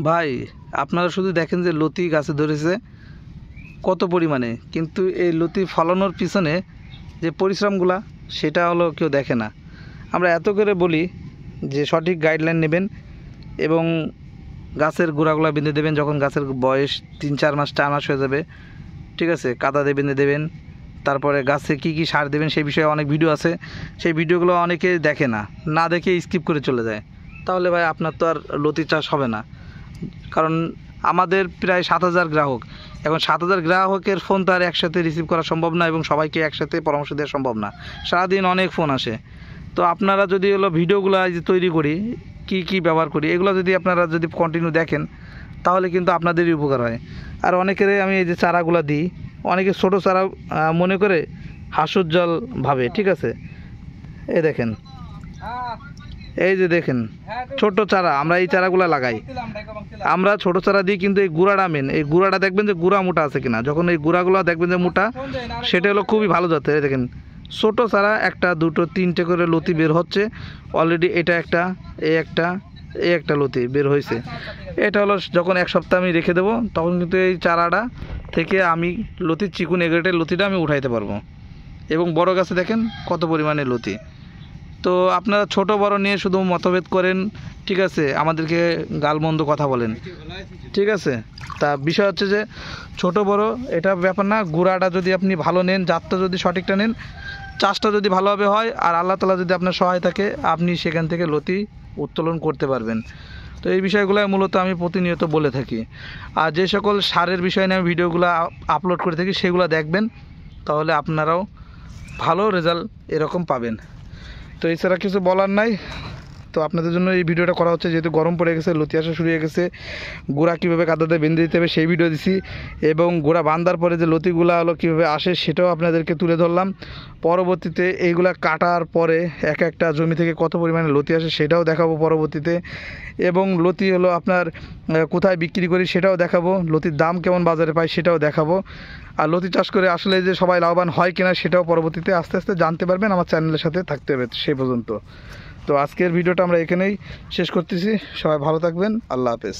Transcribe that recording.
ভাই আপনারা শুধু দেখেন যে লতি গাছে ধরেছে কত পরিমাণে, কিন্তু এই লতি ফলানোর পিছনে যে পরিশ্রমগুলা সেটা হলো কেউ দেখে না। আমরা এত করে বলি যে সঠিক গাইডলাইন নেবেন এবং গাছের গোড়াগুলা বেঁধে দেবেন যখন গাছের বয়স 3-4 মাস 4 মাস হয়ে যাবে, ঠিক আছে, কাদা দিয়ে বেঁধে দেবেন। তারপরে গাছে কি কি সার দেবেন সেই বিষয়ে অনেক ভিডিও আছে, সেই ভিডিওগুলো অনেকে দেখে না, না দেখে স্কিপ করে চলে যায়। তাহলে ভাই আপনার তো আর লতি চাষ হবে না। কারণ আমাদের প্রায় 7,000 গ্রাহক, এখন 7,000 গ্রাহকের ফোন তো আর একসাথে রিসিভ করা সম্ভব না এবং সবাইকে একসাথে পরামর্শ দেওয়া সম্ভব না। সারাদিন অনেক ফোন আসে। তো আপনারা যদি হলো ভিডিওগুলো যে তৈরি করি কি কি ব্যবহার করি এগুলো যদি আপনারা যদি কন্টিনিউ দেখেন তাহলে কিন্তু আপনাদেরই উপকার হয়। আর অনেকের আমি এই যে চারাগুলো দিই, অনেকে ছোটো চারা মনে করে হাস্যোজ্জ্বল ভাবে, ঠিক আছে। এই দেখেন, এই যে দেখেন ছোট চারা, আমরা এই চারাগুলো লাগাই, আমরা ছোট চারা দিই, কিন্তু এই গুঁড়াটা মেন, এই গুঁড়াটা দেখবেন যে গুঁড়া মোটা আছে কিনা। যখন এই গুঁড়াগুলো দেখবেন যে মোটা, সেটা হলো খুবই ভালো জাতের। এই দেখেন ছোট চারা 1, 2, 3টে করে লতি বের হচ্ছে অলরেডি। এটা একটা, এই একটা লতি বের হয়েছে। এটা হলো যখন 1 সপ্তাহ আমি রেখে দেবো তখন কিন্তু এই চারাটা থেকে আমি লতির চিকুন এগ্রেটের লতিটা আমি উঠাইতে পারবো। এবং বড় গাছে দেখেন কত পরিমাণে লতি। তো আপনারা ছোট বড় নিয়ে শুধু মতভেদ করেন, ঠিক আছে, আমাদেরকে গালমন্দ কথা বলেন, ঠিক আছে। তা বিষয় হচ্ছে যে ছোট বড় এটা ব্যাপার না, গুঁড়াটা যদি আপনি ভালো নেন, জাতটা যদি সঠিকটা নেন, চাষটা যদি ভালোভাবে হয় আর আল্লাহ তাআলা যদি আপনার সহায় থাকে, আপনি সেখান থেকে লতি উত্তোলন করতে পারবেন। তো এই বিষয়গুলো মূলত আমি প্রতিনিয়ত বলে থাকি। আর যে সকল সারের বিষয় নিয়ে আমি ভিডিওগুলো আপলোড করে থাকি সেগুলো দেখবেন, তাহলে আপনারাও ভালো রেজাল্ট এরকম পাবেন। তো এছাড়া কিছু বলার নাই। তো আপনাদের জন্য এই ভিডিওটা করা হচ্ছে, যেহেতু গরম পড়ে গেছে, লতি আসা শুরু হয়ে গেছে, গোড়া কীভাবে কাদাতে বেঁধে দিতে হবে সেই ভিডিও দিছি, এবং গোড়া বাঁধার পরে যে লতিগুলা হলো কীভাবে আসে সেটাও আপনাদেরকে তুলে ধরলাম। পরবর্তীতে এইগুলা কাটার পরে এক একটা জমি থেকে কত পরিমাণে লতি আসে সেটাও দেখাবো পরবর্তীতে, এবং লতি হলো আপনার কোথায় বিক্রি করি সেটাও দেখাবো, লতির দাম কেমন বাজারে পাই সেটাও দেখাবো। আর লতি চাষ করে আসলে যে সবাই লাভবান হয় কিনা সেটাও পরবর্তীতে আস্তে আস্তে জানতে পারবেন। আমার চ্যানেলের সাথে থাকতে হবে সেই পর্যন্ত। তো আজকের ভিডিওটা আমরা এখানেই শেষ করতেছি। সবাই ভালো থাকবেন, আল্লাহ হাফেজ।